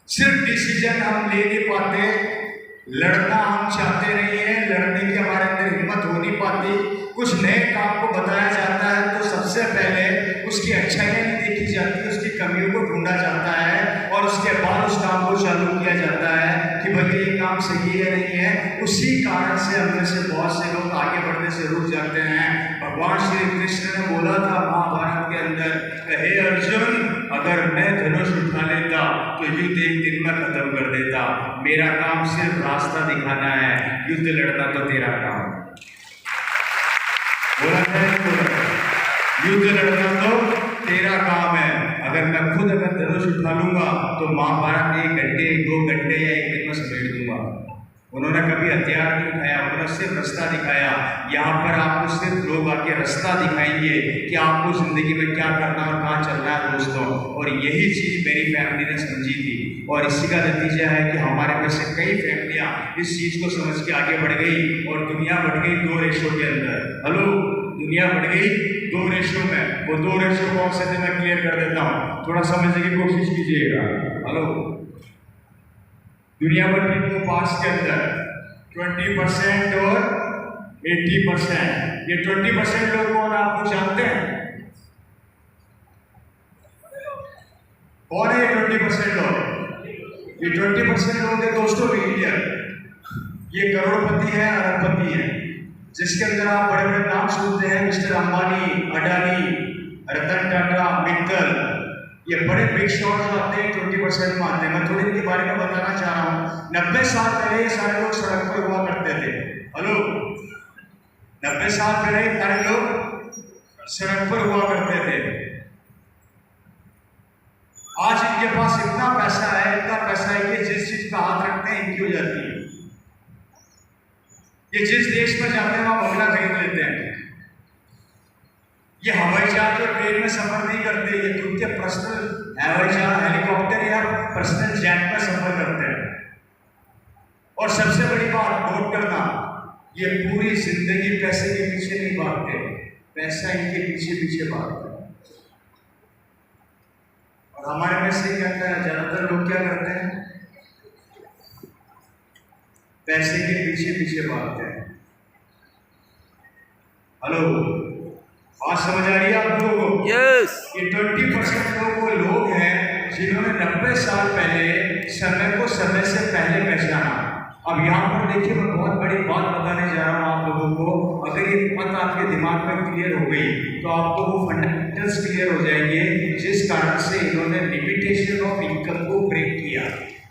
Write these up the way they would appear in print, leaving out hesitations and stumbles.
सिर्फ डिसीजन हम ले नहीं पाते, लड़ना हम चाहते नहीं है, लड़ने की हमारे अंदर हिम्मत हो नहीं पाती। कुछ नए काम को बताया जाता है तो सबसे पहले उसकी अच्छाइयाँ नहीं देखी जाती, उसकी कमियों को ढूंढा जाता है और उसके बाद उस काम को चालू किया जाता है कि भाई ये काम सही है नहीं है। उसी कारण से हमने से बहुत से लोग आगे बढ़ने से रुक जाते हैं। भगवान श्री कृष्ण ने बोला था महाभारत के अंदर, हे अर्जुन, अगर मैं धनुष उठा लेता तो युद्ध एक दिन में खत्म कर देता। मेरा काम सिर्फ रास्ता दिखाना है, युद्ध लड़ना तो तेरा काम है। बोला है युद्ध लड़ना तो तेरा काम है। अगर मैं खुद धनुष उठा लूंगा तो महाभारत 1 घंटे 2 घंटे या 1 दिन में समेट दूंगा। उन्होंने कभी हथियार नहीं उठाया, उन्होंने सिर्फ रास्ता दिखाया। यहाँ पर आपको सिर्फ लोग आके रास्ता दिखाएंगे कि आपको जिंदगी में क्या करना और कहाँ चलना है दोस्तों। और यही चीज मेरी फैमिली ने समझी थी और इसी का नतीजा है कि हमारे में से कई फैमिलियां इस चीज को समझ के आगे बढ़ गई और दुनिया बढ़ गई 2 रेशो के अंदर। हेलो, दुनिया बढ़ गई 2 रेशो में। वो 2 रेशो कौन से थे मैं क्लियर कर देता हूँ, थोड़ा समझने की कोशिश कीजिएगा। हेलो, दुनिया भर की 2 पार्ट्स के अंदर 20% और 80%। ये 20% लोग कौन आपको जानते हैं? कौन है 20% लोग? ये 20% लोग हैं दोस्तों मिलियन। ये करोड़पति है, अरबपति है, जिसके अंदर आप बड़े बड़े नाम सुनते हैं, मिस्टर अंबानी, अडानी, रतन टाटा, मित्तल। ये बड़े बिग शॉट्स आते हैं 20% में आते हैं। मैं थोड़ी इनके बारे में बताना चाह रहा हूँ। 90 साल पहले ये सारे लोग सड़क पर हुआ करते थे। हेलो, 90 साल पहले सारे लोग सड़क पर हुआ करते थे। आज इनके पास इतना पैसा है, इतना पैसा है कि जिस चीज का हाथ रखते हैं इनकी हो जाती है। ये जिस देश में जाते हैं वहां बंगला खरीद लेते हैं। ये हवाई जहाज और ट्रेन में सफर नहीं करते, ये खुद के पर्सनल हवाई जहाज, हेलीकॉप्टर या पर्सनल जेट में सफर करते हैं। और सबसे बड़ी बात नोट करना, ये पूरी जिंदगी पैसे के पीछे नहीं भागते, पैसा इनके पीछे पीछे भागता है। और हमारे में से क्या करता है, ज्यादातर लोग क्या करते हैं, पैसे के पीछे पीछे भागते हैं। हेलो, बात समझ आ रही है आप लोगों को? यस। ये 20% लोग वो लोग हैं जिन्होंने 90 साल पहले समय को समय से पहले पहचाना। अब यहाँ पर देखिए, मैं बहुत बड़ी बात बताने जा रहा हूँ आप लोगों को। अगर ये बात आपके दिमाग में क्लियर हो गई तो आपको वो फंडामेंटल्स क्लियर हो जाएंगे जिस कारण से इन्होंने लिमिटेशन ऑफ इनकम को ब्रेक किया,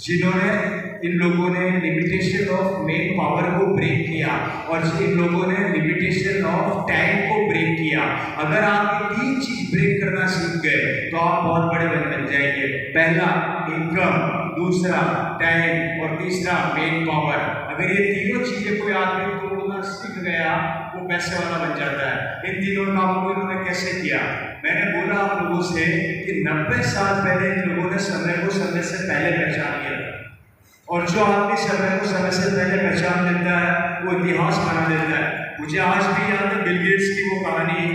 जिन्होंने इन लोगों ने लिमिटेशन ऑफ मेन पावर को ब्रेक किया और इन लोगों ने लिमिटेशन ऑफ टाइम को ब्रेक किया। अगर आप ये 3 चीज ब्रेक करना सीख गए तो आप बहुत बड़े बन जाएंगे। पहला इनकम, दूसरा टाइम और तीसरा मेन पावर। अगर ये तीनों चीजें कोई आदमी तोड़ना सीख गया वो पैसे वाला बन जाता है। इन तीनों कामों को इन्होंने कैसे किया? मैंने बोला आप लोगों से कि 90 साल पहले इन लोगों ने समय को समय से पहले पहचान लिया था। और जो आदमी समय को समय से पहले पहचान लेता है वो इतिहास बना देता है। मुझे आज भी याद है बिल गेट्स की वो कहानी,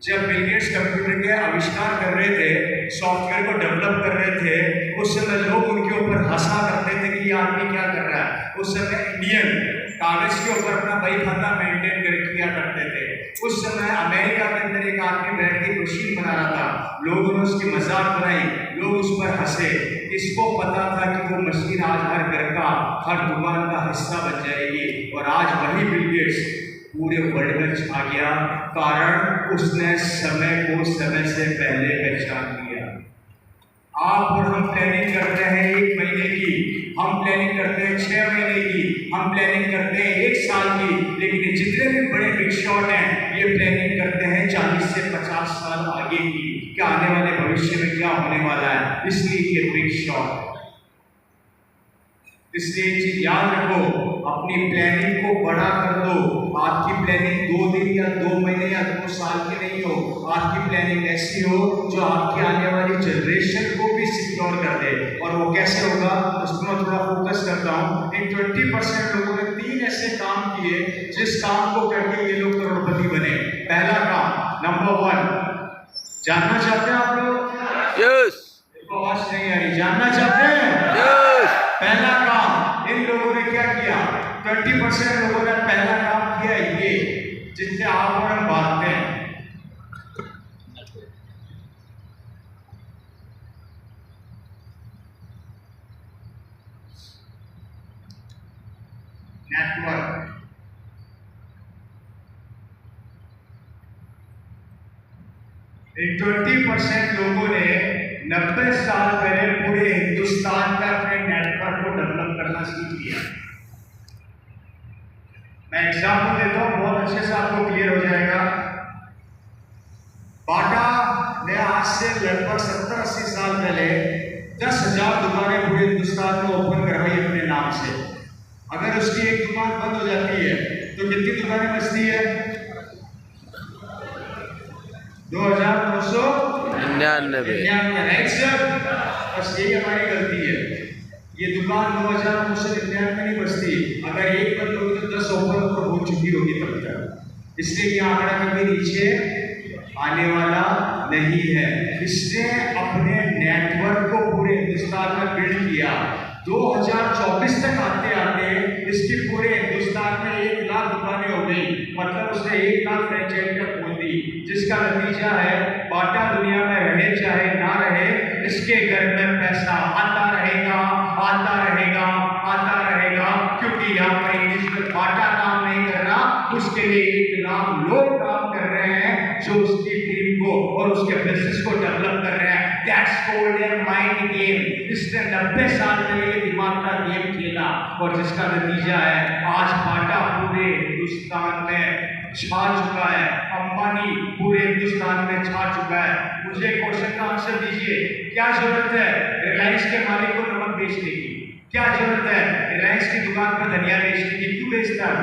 जब बिल गेट्स कंप्यूटर के आविष्कार कर रहे थे, सॉफ्टवेयर को डेवलप कर रहे थे, उस समय लोग उनके ऊपर हंसा करते थे कि ये आदमी क्या कर रहा है। उस समय इंडियन कागज के ऊपर अपना बही खाता मेंटेन किया करते थे। उस समय अमेरिका के अंदर एक आदमी बैठ के मशीन बना रहा था, लोगों ने उसकी मजाक बनाई, लोग उस पर हंसे। इसको पता था कि वो मशीन आज हर घर का, हर दुकान का हिस्सा बन जाएगी और आज वही बिल गेट्स पूरे वर्ल्ड में छा गया, कारण उसने समय को समय से पहले पहचान लिया। आप और हम प्लानिंग करते हैं 1 महीने की, हम प्लानिंग करते हैं 6 महीने की, हम प्लानिंग करते हैं 1 साल की, लेकिन ये जितने भी बड़े बिग शॉट हैं ये प्लानिंग करते हैं 40 से 50 साल आगे की, क्या आने वाले भविष्य में क्या होने वाला है। इसलिए ये बिग शॉट। इसलिए एक चीज याद रखो, अपनी प्लानिंग को बड़ा कर दो। आपकी प्लानिंग 2 दिन या 2 महीने या 2 साल की नहीं हो, आपकी प्लानिंग ऐसी हो जो आपकी आने वाली जनरेशन को भी सिक्योर कर दे। और वो कैसे होगा उस पर मैं थोड़ा फोकस करता हूँ। इन 20% लोगों ने 3 ऐसे काम किए जिस काम को करके ये लोग करोड़पति बने। पहला काम, नंबर 1, जानना चाहते हैं आप लोग? यस। आवाज नहीं आ रही, जानना चाहते हैं? पहला काम इन लोगों ने क्या किया? 20% लोगों ने पहला काम किया ये, जिससे आप और हम बांटते हैं। नेटवर्क। इन 20% लोगों ने 90 साल पहले पूरे हिंदुस्तान में अपने नेटवर्क को डेवलप करना सीख लिया। मैं एग्जाम्पल देता हूं, बहुत अच्छे से आपको क्लियर हो जाएगा। बाटा ने आज से लगभग 70-80 साल पहले 10,000 दुकानें पूरे हिंदुस्तान में ओपन करवाई अपने नाम से। अगर उसकी एक दुकान बंद हो जाती है तो कितनी दुकानें बचती है? 2,999। Right sir? बस यही हमारी गलती है। ये दुकान 2,999 नहीं बचती। अगर एक बंद होगी तो 10 ओपन तो हो चुकी होगी तब तक। इसलिए ये आंकड़ा कभी नीचे आने वाला नहीं है। इसने अपने नेटवर्क को पूरे हिंदुस्तान में बिल्ड किया। 2024 तक आते आते इसकी पूरे हिंदुस्तान में 1 लाख दुकानें हो गई। मतलब उसने 1 लाख फ्रेंचाइजियां खोल दी, जिसका नतीजा है बाटा दुनिया में रहे चाहे ना रहे, इसके घर में पैसा आता रहेगा, आता रहेगा, आता रहेगा। क्योंकि यहाँ पर इंग्लिश में बाटा काम नहीं कर रहा, उसके लिए 1 लाख लोग काम कर रहे हैं जो उसकी टीम को और उसके बिजनेस को डेवलप कर रहे हैं। That's called a mind game। इसने 90 साल पहले ये दिमाग का गेम खेला और जिसका नतीजा है आज बाटा पूरे हिंदुस्तान में छा चुका है। अंबानी पूरे हिंदुस्तान में छा चुका है। मुझे क्वेश्चन का आंसर दीजिए, क्या जरूरत है रिलायंस के मालिक को नमक बेचने की? क्या जरूरत है रिलायंस की दुकान पर धनिया बेचने की? क्यों बेचता है?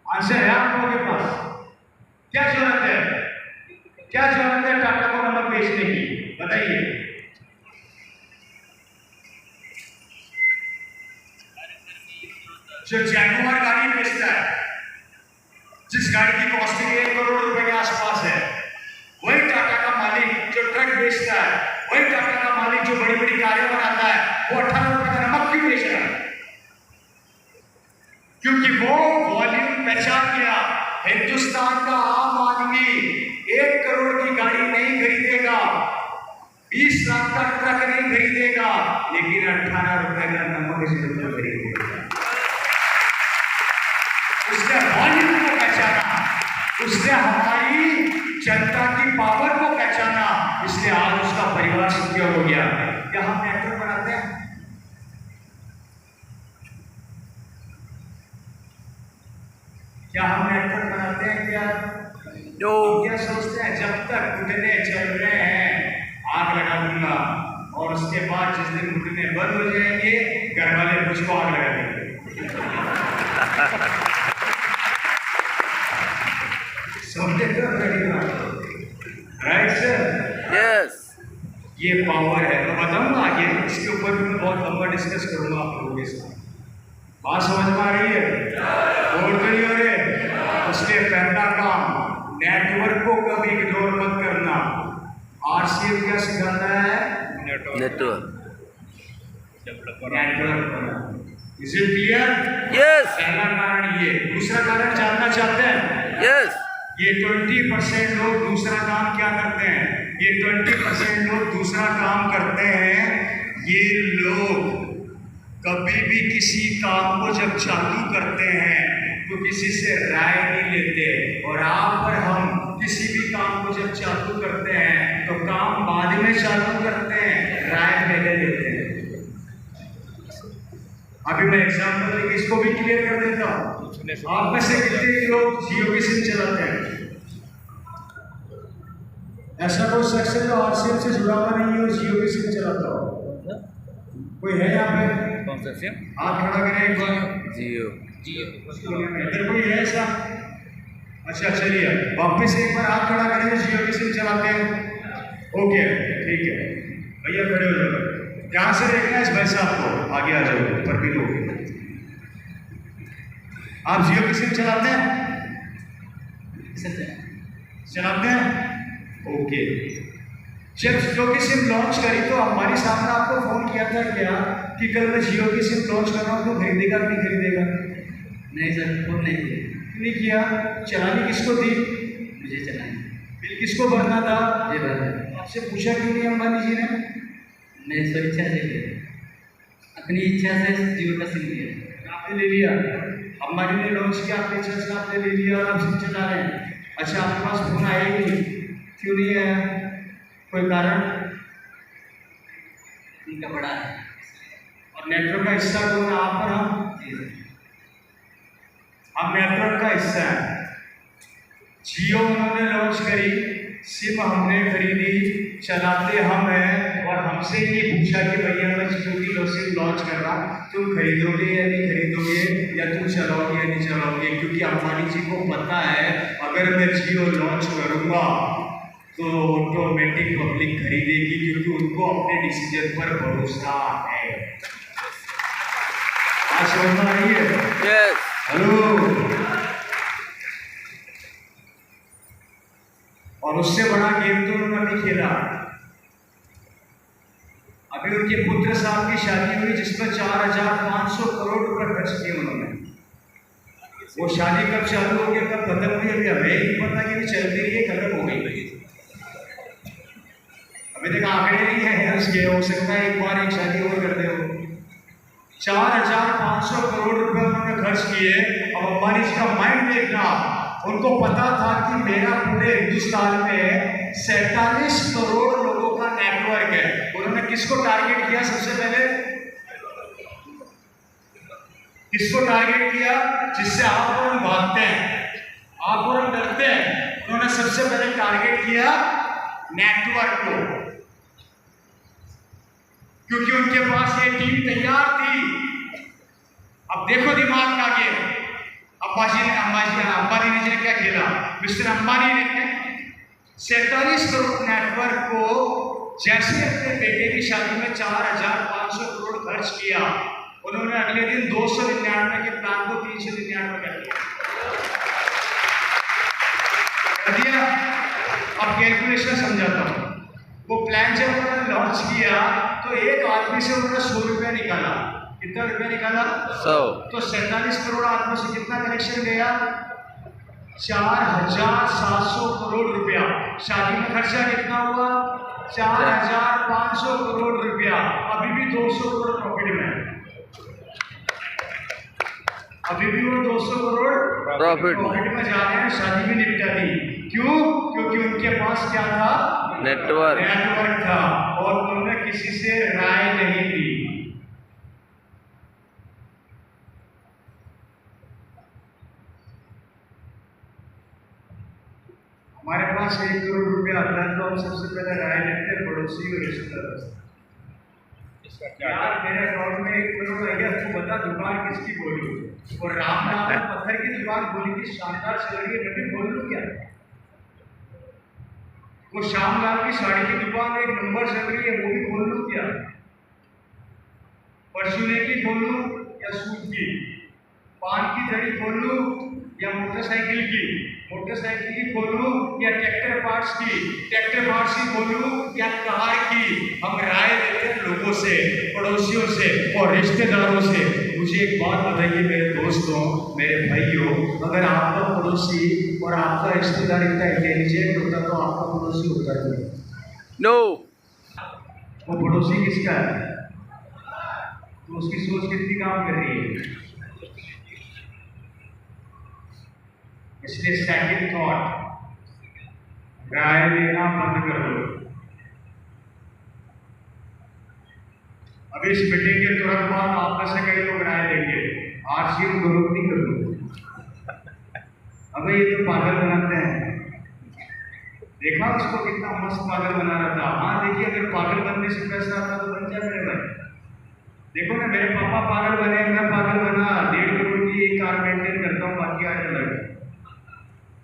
आंसर है आप लोगों के पास? क्या जरूरत है? क्या जरूरत है टाटा को नमक बेचने की? बताइए। जो जैगुआर गाड़ी बेचता है, जिस गाड़ी की कॉस्टिंग 1 करोड़ रुपए के आसपास है, वही टाटा का मालिक जो ट्रक बेचता है, वही टाटा का मालिक जो बड़ी बड़ी कारें बनाता है, वो 18 रुपए का नमक क्यों बेच रहा है? क्योंकि वो वॉल्यूम पहचान गया। हिंदुस्तान का आम आदमी 1 करोड़ की गाड़ी नहीं खरीदेगा, 20 लाख का ट्रक नहीं खरीदेगा, लेकिन 18 रुपए का नमक जरूर खरीदेगा। उसने वॉल्यूम को पहचाना, उसने हमारी जनता की पावर को पहचाना, इसलिए आज उसका परिवार सिक्योर हो गया। क्या हम नेटवर्क बनाते हैं? क्या हम नेटवर्क बनाते हैं? क्या क्या सोचते हैं जब तक घुटने चल रहे हैं आग लगा दूंगा, और उसके बाद जिस दिन घुटने बंद हो जाएंगे घर वाले मुझको आग लगा देंगे। समझे तो? Right sir? यस। ये पावर है। मैं बताऊंगा आगे, इसके ऊपर भी मैं बहुत लंबा डिस्कस करूंगा आप लोगों के साथ। बात समझ में आ रही है? और तो नहीं हो रहे? उसके पहला काम नेटवर्क को कभी इग्नोर मत करना। आरसीएम क्या सिखाता है? Network. Is it clear? Yes. पहला कारण ये। दूसरा कारण जानना चाहते हैं? यस। ये 20% लोग दूसरा काम क्या करते हैं? ये 20% लोग दूसरा काम करते हैं, ये लोग कभी भी किसी काम को जब चालू करते हैं तो किसी से राय नहीं लेते। और आप और हम किसी भी काम को जब चालू करते हैं तो काम बाद में चालू करते हैं, राय पहले लेते हैं। अभी मैं एग्जाम्पल लेके इसको भी क्लियर कर देता हूँ। आप में से कितने लोग जियो की सिम चलाते हैं? ऐसा कोई शख्स है जो आरसीएम से जुड़ा हुआ नहीं है और जियो की सिम चलाता हो? कोई है यहाँ पे? कौन सा सिम? आप खड़ा करें। कौन? जियो। इधर कोई है ऐसा? अच्छा चलिए, वापस एक बार आप खड़ा करें जो जियो की सिम चलाते हैं। ओके ठीक है, भैया खड़े हो जाओ। ध्यान से देखना इस भाई साहब को, आगे आ जाओ, ऊपर भी लोग। आप जियो की सिम चलाते हैं? चलाते हैं? ओके। जब जियो की सिम लॉन्च करी तो हमारे सामने आपको फोन किया था क्या कि कल मैं जियो की सिम लॉन्च कर रहा हूँ, तो खरीदेगा कि नहीं खरीदेगा? नहीं सर, फोन नहीं किया। नहीं किया। चलानी किसको थी? मुझे चलाएं। बिल किसको भरना था? ये बात आपसे पूछा क्यों नहीं अंबानी जी ने? मैं स्वेच्छा से किया, अपनी इच्छा से जियो का सिम लिया। आपने ले लिया, अंबानी ने लॉन्च किया, आपने इच्छा से आपने ले लिया और आप सिम चला रहे हैं। अच्छा, आपके पास फोन आया ही नहीं, क्यों नहीं आया? कोई कारण? उनका बड़ा है। और नेटवर्क का हिस्सा कौन है? आप और हम? जी सर। हम नेटवर्क का हिस्सा है। जियो उन्होंने लॉन्च करी, सिम हमने खरीदी, चलाते हम हैं, और हमसे ये पूछा कि भैया मैं जियो की सिम लॉन्च कर रहा हूँ, तुम खरीदोगे या नहीं खरीदोगे, या तुम चलाओगे या नहीं चलाओगे? क्योंकि अंबानी जी को पता है अगर मैं जियो लॉन्च करूँगा तो ऑटोमेटिक पब्लिक खरीदेगी, क्योंकि उनको अपने डिसीजन पर भरोसा है। आज समझ में आ रही है? यस। हेलो। और उससे बड़ा गेम तो उन्होंने अभी खेला। अभी उनके पुत्र साहब की शादी हुई जिसमें 4,500 करोड़ रुपए खर्च किए उन्होंने। वो शादी कब चालू हो गया, कब खत्म हुई, अभी हमें नहीं पता कि भी चलती रही है, खत्म हो गई। अभी तक आंकड़े नहीं है उसके, हो सकता है एक बार एक शादी और करते हो। 4,500 करोड़ रुपए उन्होंने खर्च किए। अब अंबानी जी का माइंड देखना, उनको पता था कि मेरा पूरे हिंदुस्तान में 47 करोड़ लोगों का नेटवर्क है। उन्होंने किसको टारगेट किया सबसे पहले? किसको टारगेट किया? जिससे आप और हम भागते हैं, आप और हम डरते हैं। उन्होंने सबसे पहले टारगेट किया नेटवर्क को, क्योंकि उनके पास ये टीम तैयार थी। अब देखो दिमाग का गेम। अंबानी ने क्या खेला? मिस्टर अंबानी ने 47 करोड़ नेटवर्क को जैसे अपने बेटे की शादी में 4,500 करोड़ खर्च किया, उन्होंने अगले दिन 299 के प्लान को 399 कर दिया। अब कैलकुलेशन समझाता हूँ। वो प्लान जब उन्होंने लॉन्च किया तो एक आदमी से उन्होंने 100 रुपया निकाला। कितना रुपया निकाला? 100। तो 47 करोड़ आदमी से कितना कनेक्शन गया? 4,700 करोड़ रुपया। शादी में खर्चा कितना हुआ? 4,500 करोड़ रुपया। अभी भी 200 करोड़ प्रॉफिट में, अभी भी वो 200 करोड़ प्रॉफिट में जा रहे हैं। शादी भी निपटा दी। क्यों? क्योंकि उनके पास क्या था? नेटवर्क था, और उन्होंने किसी से राय नहीं ली। हमारे पास 1 करोड़ रुपया आता है तो हम सबसे पहले राय लेते हैं पड़ोसी और रिश्तेदार से। यार मेरे अकाउंट में 1 करोड़ आ गया, तू बता दुकान किसकी बोली? और राम नाम में पत्थर की दुकान बोली थी, शानदार चल रही है, मैं भी बोल लूँ क्या? वो श्यामलाल की साड़ी की दुकान एक नंबर चल रही है, वो भी बोल लूँ क्या? परचूने की बोल लूँ या सूट की? पान की दड़ी खोल लूँ या मोटरसाइकिल की? मोटरसाइकिल की खोलूं या ट्रैक्टर पार्ट्स की? ट्रैक्टर पार्ट्स की खोलूं या कार की? हम राय लेते हैं लोगों से, पड़ोसियों से और रिश्तेदारों से। मुझे एक बात बताइए मेरे दोस्तों, मेरे भाइयों, अगर आपका पड़ोसी और आपका रिश्तेदार इतना इंटेलिजेंट होता तो आपका पड़ोसी होता नहीं। नो। वो पड़ोसी किसका है? तो उसकी सोच कितनी काम कर रही है? इसलिए सेकंड थॉट, राय लेना बंद कर दो। अभी इस मीटिंग के तुरंत बाद आप में से कई लोग राय लेंगे, आरसीएम ग्रुप नहीं कर दो। अबे ये तो पागल बनाते हैं। देखा उसको कितना मस्त पागल बना रहा था। हाँ देखिए, अगर पागल बनने से पैसा आता तो बन जाए मेरे भाई। देखो ना, मेरे पापा पागल बने, मैं पागल बना, 1.5 करोड़ की एक कार मेंटेन करता हूँ, बाकी आने लगे।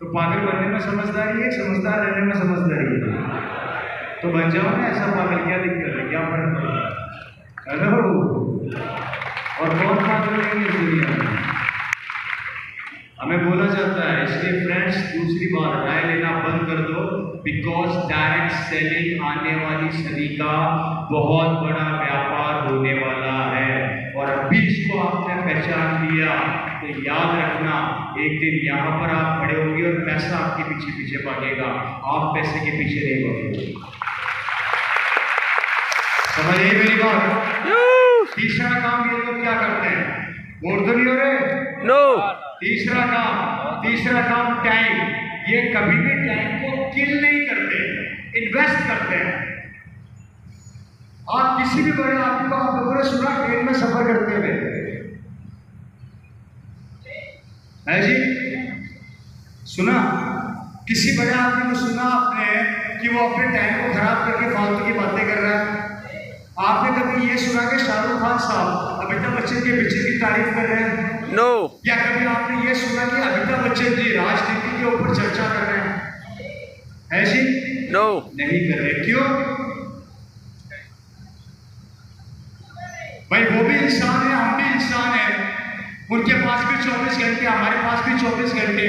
तो पागल बनने में समझदारी है, समझदार रहने में समझदारी है। तो बन जाओ ना ऐसा पागल, क्या दिक्कत है, क्या फर्क पड़ता? हेलो। और कौन पागल नहीं है दुनिया में? हमें बोला जाता है। इसलिए फ्रेंड्स, दूसरी बात, राय लेना बंद कर दो। बिकॉज डायरेक्ट सेलिंग आने वाली सदी का बहुत बड़ा व्यापार होने वाला है। और अभी इसको आपने पहचान लिया तो याद रखना, एक दिन यहाँ पर आप खड़े होंगे और पैसा आपके पीछे पीछे भागेगा, आप पैसे के पीछे नहीं भागेंगे। समझिए मेरी बात। तीसरा काम ये लोग क्या करते हैं, बोल तो नहीं हो रहे? नो। तीसरा काम टाइम। ये कभी भी टाइम को किल नहीं करते, इन्वेस्ट करते हैं। आप किसी भी बड़े आदमी को आप लोगों ने सुना ट्रेन में सफर करते हुए है जी? सुना? किसी बड़े आदमी को सुना आपने कि वो अपने टाइम को खराब करके फालतू की बातें कर रहा है? आपने कभी ये सुना कि शाहरुख खान साहब अमिताभ बच्चन के पिक्चर की तारीफ कर रहे हैं? नो। या कभी आपने ये सुना कि अमिताभ बच्चन जी राजनीति के ऊपर चर्चा कर रहे हैं? है जी? नो। नहीं कर रहे। क्यों? भाई वो भी इंसान है, हम भी इंसान है। उनके पास भी 24 घंटे, हमारे पास भी 24 घंटे,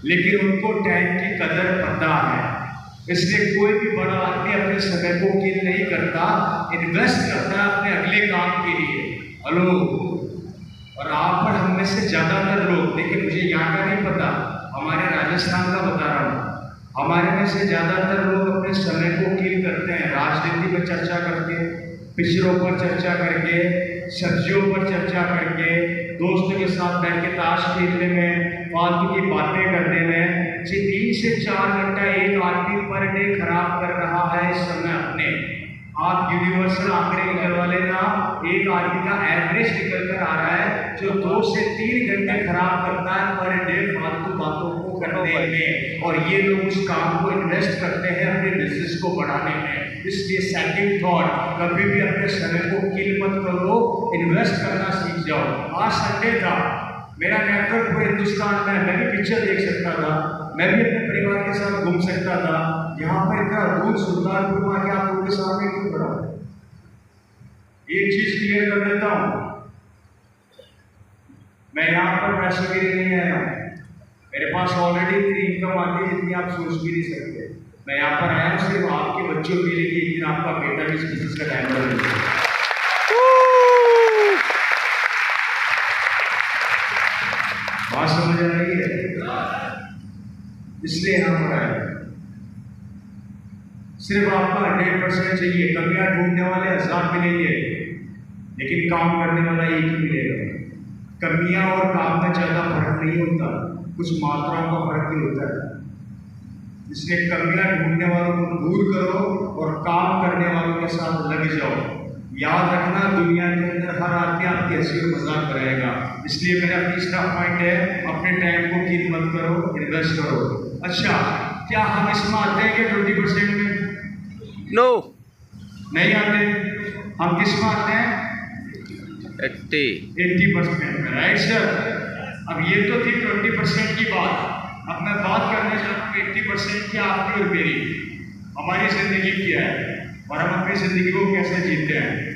लेकिन उनको टाइम की कदर पता है। इसलिए कोई भी बड़ा आदमी अपने समय को किल नहीं करता, इन्वेस्ट करता है अपने अगले काम के लिए। हेलो। और आप पर हम में से ज्यादातर लोग, देखिए मुझे यहाँ का नहीं पता, हमारे राजस्थान का बता रहा हूँ, हमारे में से ज्यादातर लोग अपने समय को किल करते हैं राजनीति पर चर्चा करके, पिक्चरों पर चर्चा करके, सब्जियों पर चर्चा करके, दोस्तों के साथ बैठ के ताश खेलने में, फालतू की बातें करने में। 3 से 4 घंटा एक आदमी पर डे खराब कर रहा है इस समय अपने। आप यूनिवर्सल आंकड़े निकलवा लेना, एक आदमी का एवरेज निकल कर आ रहा है जो 2 से 3 घंटे खराब करता है पर डे फालतू बातों को करने में। और ये लोग उस काम को इन्वेस्ट करते हैं अपने बिजनेस को बढ़ाने में। इसलिए सेकंड थॉट, कभी भी अपने समय को किल मत करो, इन्वेस्ट करना सीख जाओ। आज संडे था, मेरा नेटवर्क पूरे हिंदुस्तान में, मैं भी पिक्चर देख सकता था, मैं भी अपने परिवार के साथ घूम सकता था। यहाँ पर इतना दूर सुल्तानपुर में आके आप लोगों के सामने क्यों खड़ा हूं? एक चीज क्लियर कर देता हूं, मैं यहाँ पर पैसे के लिए नहीं आया हूँ। मेरे पास ऑलरेडी इतनी इनकम आती है जितनी आप सोच भी नहीं सकते। मैं यहाँ पर आया हूँ सिर्फ आपके बच्चों के लिए कि एक दिन आपका बेटा भी इस बिजनेस का टाइम बदल। बात समझ आ रही है? इसलिए यहाँ पर आए। सिर्फ आपका 100% चाहिए। कमियां ढूंढने वाले 1000 मिलेंगे, लेकिन काम करने वाला एक ही मिलेगा। कमियां और काम में ज्यादा फर्क नहीं होता, कुछ मात्राओं का फर्क ही होता है। इसलिए कमियां ढूंढने वालों को दूर करो और काम करने वालों के साथ लग जाओ। याद रखना, दुनिया के अंदर हर आदमी आपकी हंसी और मजाक कराएगा। इसलिए मेरा तीसरा पॉइंट है, अपने टाइम को किल मत करो, इन्वेस्ट करो। अच्छा, क्या हम इसमें आते हैं कि 20% में? नो। नहीं आते। हम किस में आते हैं? 80% में। Right sir. अब ये तो थी 20% की बात। अब मैं बात करने जा रहा हूँ 80% की, आपकी और मेरी, हमारी जिंदगी क्या है और हम अपनी जिंदगी को कैसे जीते हैं।